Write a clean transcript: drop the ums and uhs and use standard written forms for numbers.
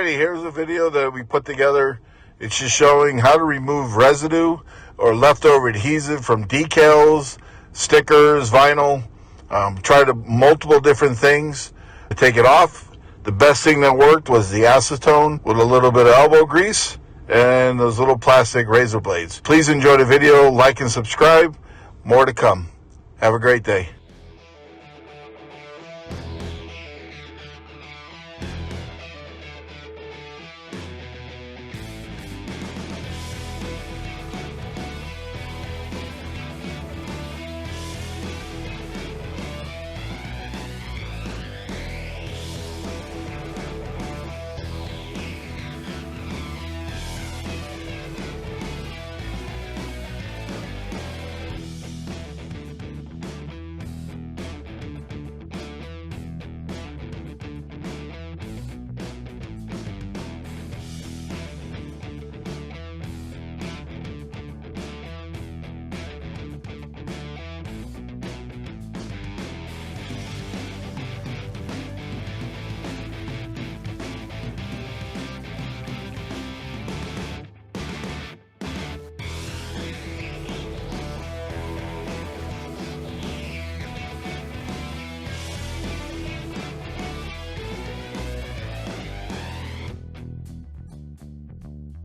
Alrighty, here's a video that we put together. It's just showing how to remove residue or leftover adhesive from decals, stickers, vinyl. Tried multiple different things to take it off. The best thing that worked was the acetone with a little bit of elbow grease and those little plastic razor blades. Please enjoy the video, like and subscribe. More to come. Have a great day.